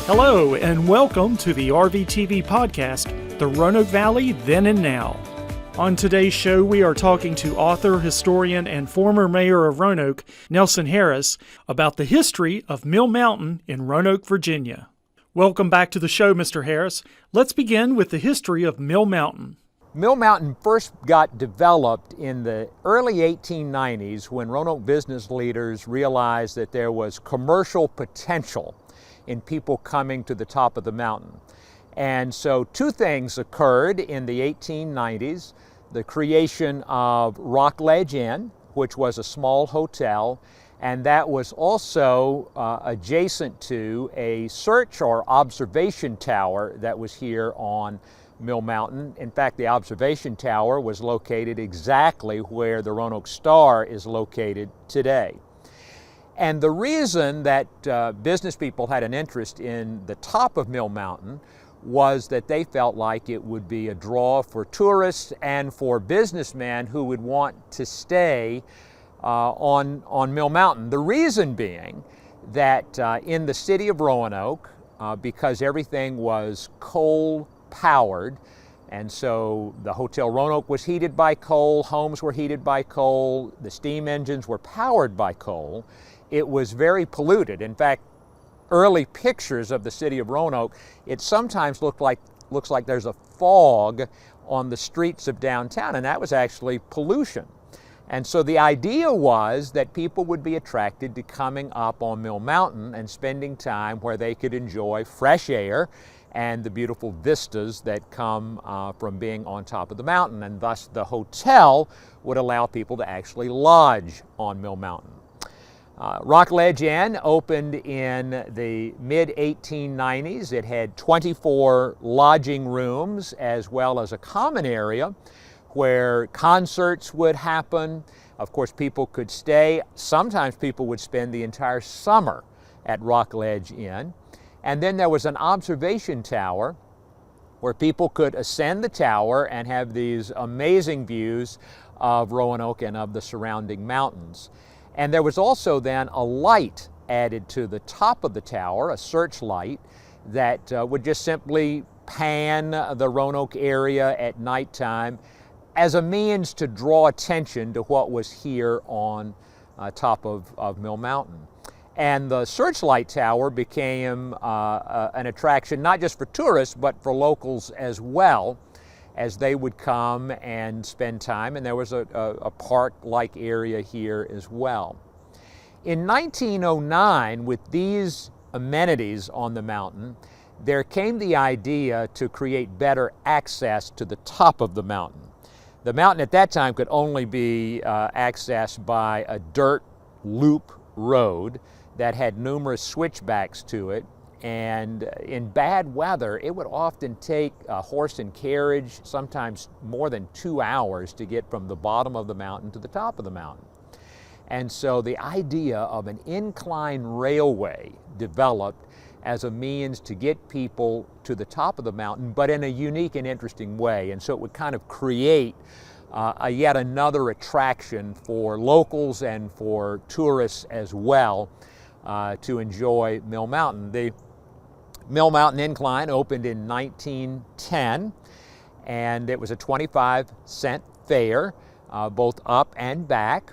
Hello, and welcome to the RVTV podcast, The Roanoke Valley Then and Now. On today's show, we are talking to author, historian, and former mayor of Roanoke, Nelson Harris, about the history of Mill Mountain in Roanoke, Virginia. Welcome back to the show, Mr. Harris. Let's begin with the history of Mill Mountain. Mill Mountain first got developed in the early 1890s when Roanoke business leaders realized that there was commercial potential in people coming to the top of the mountain. And so two things occurred in the 1890s. The creation of Rockledge Inn, which was a small hotel, and that was also adjacent to a search or observation tower that was here on Mill Mountain. In fact, the observation tower was located exactly where the Roanoke Star is located today. And the reason that business people had an interest in the top of Mill Mountain was that they felt like it would be a draw for tourists and for businessmen who would want to stay on Mill Mountain. The reason being that in the city of Roanoke, because everything was coal powered, and so the Hotel Roanoke was heated by coal, homes were heated by coal, the steam engines were powered by coal, it was very polluted. In fact, early pictures of the city of Roanoke, it sometimes looks like there's a fog on the streets of downtown, and that was actually pollution. And so the idea was that people would be attracted to coming up on Mill Mountain and spending time where they could enjoy fresh air and the beautiful vistas that come from being on top of the mountain. And thus the hotel would allow people to actually lodge on Mill Mountain. Rockledge Inn opened in the mid-1890s. It had 24 lodging rooms as well as a common area where concerts would happen. Of course, people could stay. Sometimes people would spend the entire summer at Rockledge Inn. And then there was an observation tower where people could ascend the tower and have these amazing views of Roanoke and of the surrounding mountains. And there was also then a light added to the top of the tower, a searchlight that would just simply pan the Roanoke area at nighttime as a means to draw attention to what was here on top of Mill Mountain. And the searchlight tower became an attraction not just for tourists but for locals as well, as they would come and spend time, and there was a park-like area here as well. In 1909, with these amenities on the mountain, there came the idea to create better access to the top of the mountain. The mountain at that time could only be accessed by a dirt loop road that had numerous switchbacks to it. And in bad weather, it would often take a horse and carriage, sometimes more than 2 hours to get from the bottom of the mountain to the top of the mountain. And so the idea of an incline railway developed as a means to get people to the top of the mountain, but in a unique and interesting way. And so it would kind of create yet another attraction for locals and for tourists as well to enjoy Mill Mountain. The Mill Mountain Incline opened in 1910, and it was a 25-cent fare, both up and back,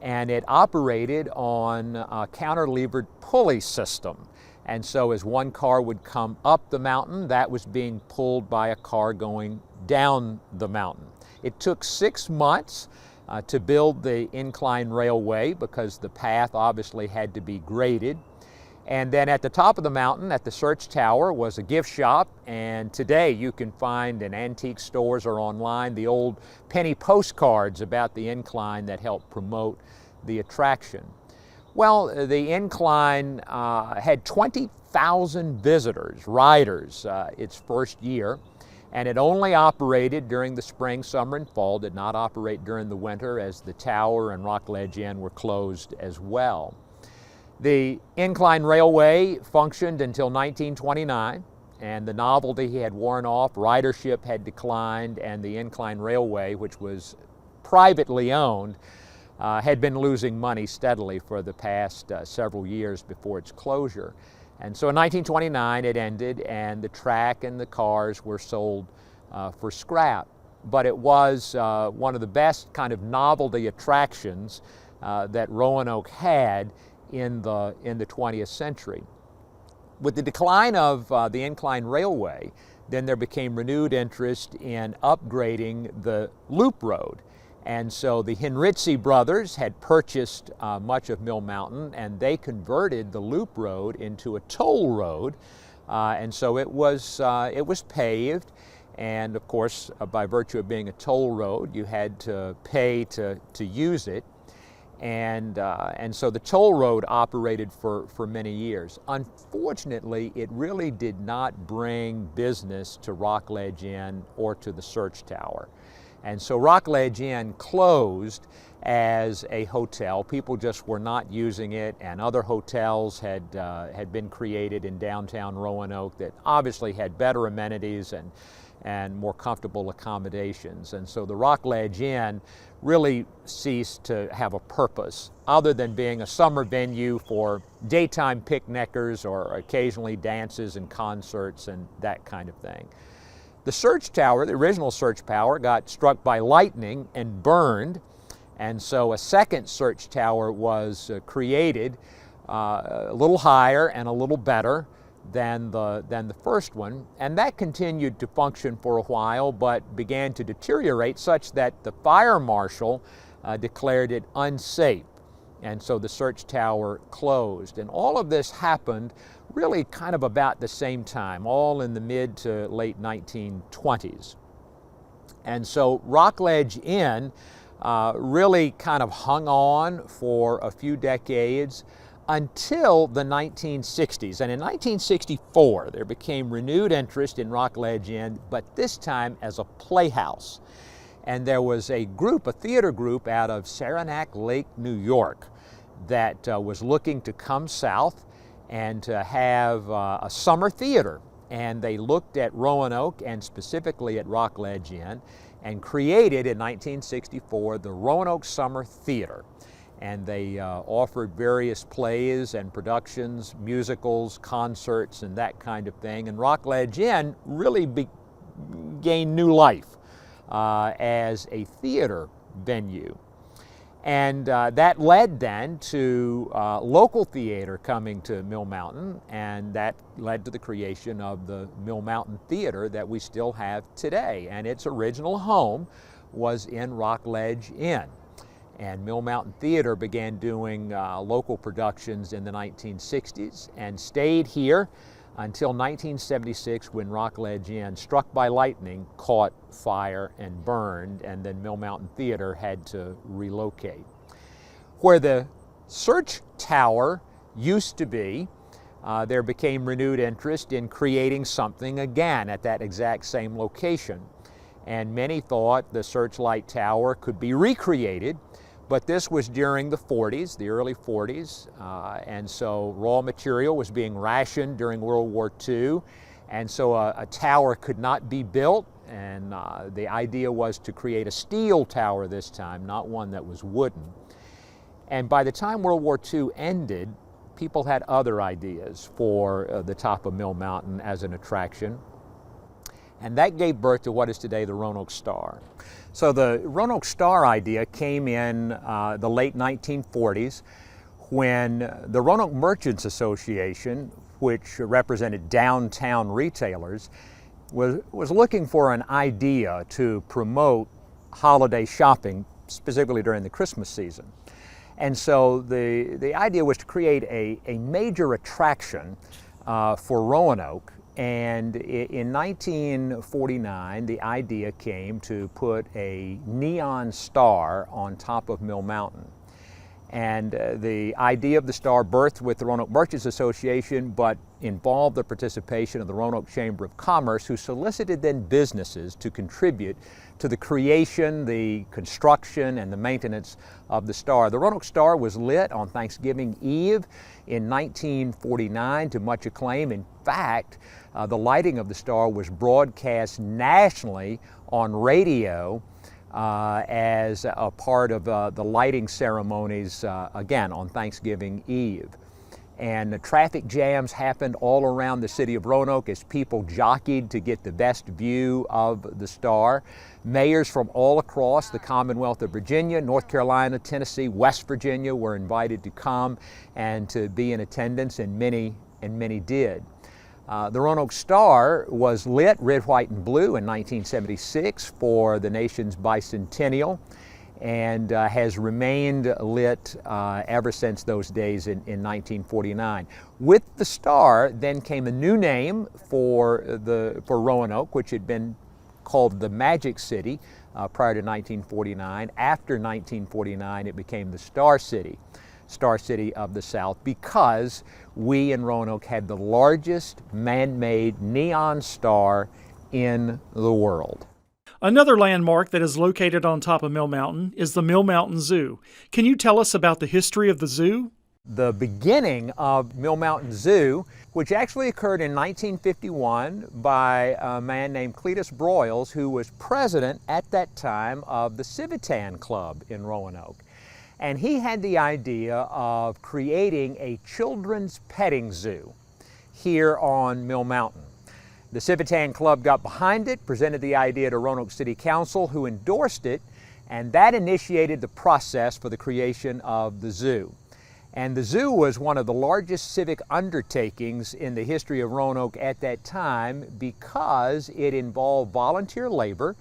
and it operated on a counter-levered pulley system. And so as one car would come up the mountain, that was being pulled by a car going down the mountain. It took 6 months to build the incline railway because the path obviously had to be graded. And then at the top of the mountain, at the Search Tower, was a gift shop, and today you can find in antique stores or online the old penny postcards about the incline that help promote the attraction. Well, the incline had 20,000 visitors, riders, its first year, and it only operated during the spring, summer, and fall, did not operate during the winter as the tower and Rockledge Inn were closed as well. The incline railway functioned until 1929, and the novelty had worn off, ridership had declined, and the incline railway, which was privately owned, had been losing money steadily for the past several years before its closure. And so in 1929 it ended, and the track and the cars were sold for scrap. But it was one of the best kind of novelty attractions that Roanoke had in the 20th century. With the decline of the incline railway, then there became renewed interest in upgrading the loop road. And so the Henritzi brothers had purchased much of Mill Mountain, and they converted the loop road into a toll road. And so it was paved, and of course, by virtue of being a toll road, you had to pay to use it. And so the toll road operated for many years. Unfortunately, it really did not bring business to Rockledge Inn or to the Search Tower. And so Rockledge Inn closed as a hotel. People just were not using it, and other hotels had been created in downtown Roanoke that obviously had better amenities and more comfortable accommodations. And so the Rockledge Inn really ceased to have a purpose other than being a summer venue for daytime picnickers or occasionally dances and concerts and that kind of thing. The Search Tower, the original Search Tower, got struck by lightning and burned, and so a second Search Tower was created, a little higher and a little better than the first one, and that continued to function for a while but began to deteriorate such that the fire marshal declared it unsafe, and so the Search Tower closed. And all of this happened really kind of about the same time, all in the mid to late 1920s. And so Rockledge Inn really kind of hung on for a few decades until the 1960s. And in 1964, there became renewed interest in Rockledge Inn, but this time as a playhouse. And there was a theater group out of Saranac Lake, New York, that was looking to come south and to have a summer theater. And they looked at Roanoke and specifically at Rockledge Inn and created in 1964 the Roanoke Summer Theater. And they offered various plays and productions, musicals, concerts, and that kind of thing. And Rockledge Inn really gained new life as a theater venue. And that led then to local theater coming to Mill Mountain, and that led to the creation of the Mill Mountain Theater that we still have today. And its original home was in Rockledge Inn. And Mill Mountain Theater began doing local productions in the 1960s and stayed here until 1976 when Rockledge Inn, struck by lightning, caught fire and burned, and then Mill Mountain Theater had to relocate. Where the Search Tower used to be, there became renewed interest in creating something again at that exact same location. And many thought the Searchlight Tower could be recreated, but this was during the 40s, the early 40s, and so raw material was being rationed during World War II, and so a tower could not be built, and the idea was to create a steel tower this time, not one that was wooden. And by the time World War II ended, people had other ideas for the top of Mill Mountain as an attraction. And that gave birth to what is today the Roanoke Star. So the Roanoke Star idea came in the late 1940s when the Roanoke Merchants Association, which represented downtown retailers, was looking for an idea to promote holiday shopping, specifically during the Christmas season. And so the idea was to create a major attraction for Roanoke. And in 1949, the idea came to put a neon star on top of Mill Mountain. And the idea of the star birthed with the Roanoke Merchants Association, but involved the participation of the Roanoke Chamber of Commerce, who solicited then businesses to contribute to the creation, the construction, and the maintenance of the star. The Roanoke Star was lit on Thanksgiving Eve in 1949 to much acclaim. In fact, the lighting of the star was broadcast nationally on radio as a part of the lighting ceremonies, again, on Thanksgiving Eve. and the traffic jams happened all around the city of Roanoke as people jockeyed to get the best view of the star. Mayors from all across the Commonwealth of Virginia, North Carolina, Tennessee, West Virginia were invited to come and to be in attendance, and many did. The Roanoke Star was lit red, white, and blue in 1976 for the nation's bicentennial, and has remained lit ever since those days in 1949. With the star then came a new name for Roanoke, which had been called the Magic City prior to 1949. After 1949, it became the Star City of the South, because we in Roanoke had the largest man-made neon star in the world. Another landmark that is located on top of Mill Mountain is the Mill Mountain Zoo. Can you tell us about the history of the zoo? The beginning of Mill Mountain Zoo, which actually occurred in 1951 by a man named Cletus Broyles, who was president at that time of the Civic Club in Roanoke. And he had the idea of creating a children's petting zoo here on Mill Mountain. The Civic Club got behind it, presented the idea to Roanoke City Council, who endorsed it, and that initiated the process for the creation of the zoo. And the zoo was one of the largest civic undertakings in the history of Roanoke at that time, because it involved volunteer labor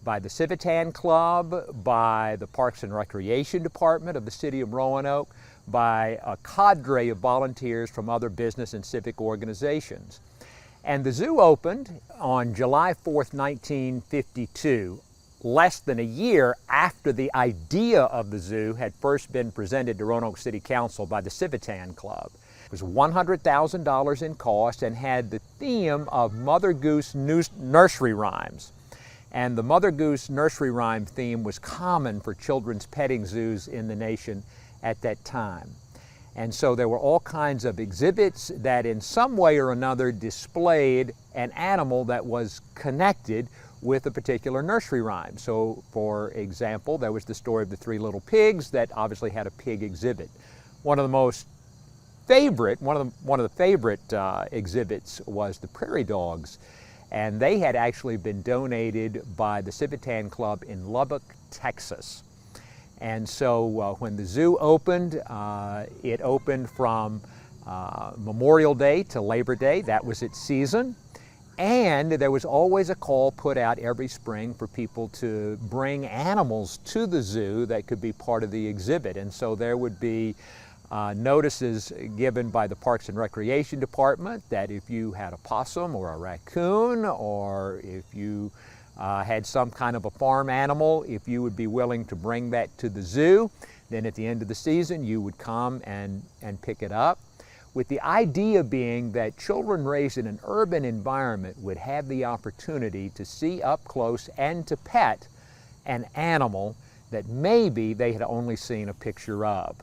by the Civic Club, by the Parks and Recreation Department of the city of Roanoke, by a cadre of volunteers from other business and civic organizations. And the zoo opened on July 4th, 1952, less than a year after the idea of the zoo had first been presented to Roanoke City Council by the Civic Club. It was $100,000 in cost and had the theme of Mother Goose nursery rhymes. And the Mother Goose nursery rhyme theme was common for children's petting zoos in the nation at that time. And so there were all kinds of exhibits that in some way or another displayed an animal that was connected with a particular nursery rhyme. So, for example, there was the story of the three little pigs that obviously had a pig exhibit. One of the favorite exhibits was the prairie dogs, and they had actually been donated by the Civic Club in Lubbock, Texas. And so when the zoo opened, it opened from Memorial Day to Labor Day. That was its season. And there was always a call put out every spring for people to bring animals to the zoo that could be part of the exhibit. And so there would be notices given by the Parks and Recreation Department that if you had a possum or a raccoon, or if you had some kind of a farm animal, if you would be willing to bring that to the zoo, then at the end of the season you would come and pick it up, with the idea being that children raised in an urban environment would have the opportunity to see up close and to pet an animal that maybe they had only seen a picture of.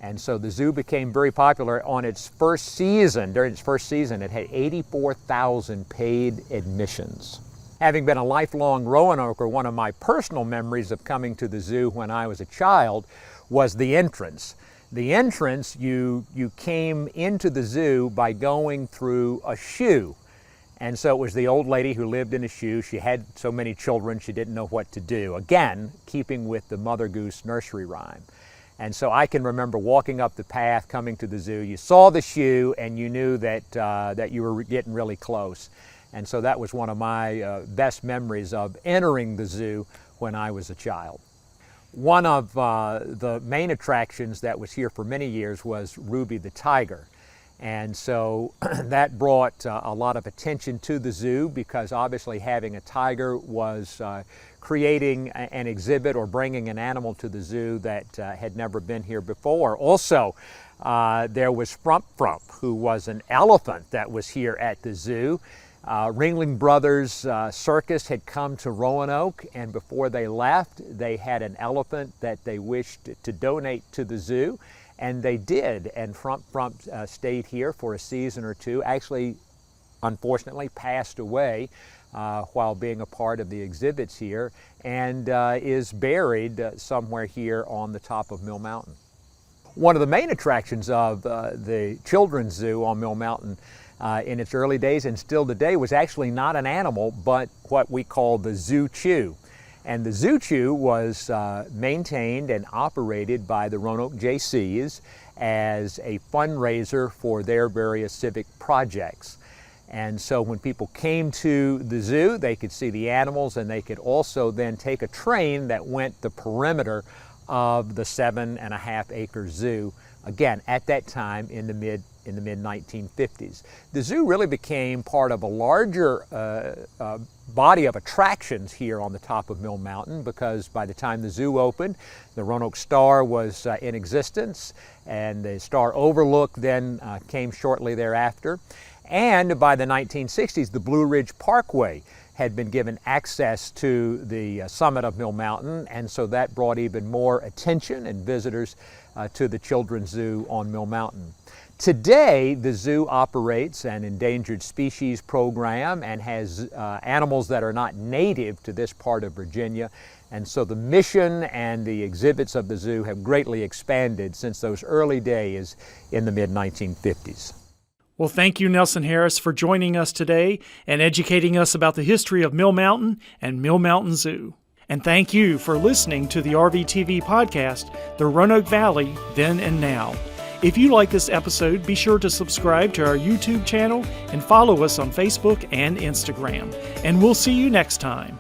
And so the zoo became very popular. On its first season, during its first season, it had 84,000 paid admissions. Having been a lifelong Roanoker, one of my personal memories of coming to the zoo when I was a child was the entrance. The entrance, you came into the zoo by going through a shoe. And so it was the old lady who lived in a shoe. She had so many children, she didn't know what to do. Again, keeping with the Mother Goose nursery rhyme. And so I can remember walking up the path, coming to the zoo. You saw the shoe and you knew that you were getting really close. And so that was one of my best memories of entering the zoo when I was a child. One of the main attractions that was here for many years was Ruby the tiger. And so that brought a lot of attention to the zoo, because obviously having a tiger was creating an exhibit or bringing an animal to the zoo that had never been here before. Also, there was Frump Frump, who was an elephant that was here at the zoo. Ringling Brothers Circus had come to Roanoke, and before they left, they had an elephant that they wished to donate to the zoo, and they did. And Frump Frump stayed here for a season or two, actually, unfortunately, passed away while being a part of the exhibits here, and is buried somewhere here on the top of Mill Mountain. one of the main attractions of the Children's Zoo on Mill Mountain in its early days and still today was actually not an animal, but what we call the Zoo Chew. And the Zoo Chew was maintained and operated by the Roanoke JCs as a fundraiser for their various civic projects. And so when people came to the zoo, they could see the animals, and they could also then take a train that went the perimeter of the 7.5-acre zoo, again, at that time in the mid 1950s. The zoo really became part of a larger body of attractions here on the top of Mill Mountain, because by the time the zoo opened, the Roanoke Star was in existence, and the Star Overlook then came shortly thereafter. And by the 1960s, the Blue Ridge Parkway had been given access to the summit of Mill Mountain, and so that brought even more attention and visitors to the Children's Zoo on Mill Mountain. Today, the zoo operates an endangered species program and has animals that are not native to this part of Virginia, and so the mission and the exhibits of the zoo have greatly expanded since those early days in the mid-1950s. Well, thank you, Nelson Harris, for joining us today and educating us about the history of Mill Mountain and Mill Mountain Zoo. And thank you for listening to the RVTV podcast, The Roanoke Valley Then and Now. If you like this episode, be sure to subscribe to our YouTube channel and follow us on Facebook and Instagram. And we'll see you next time.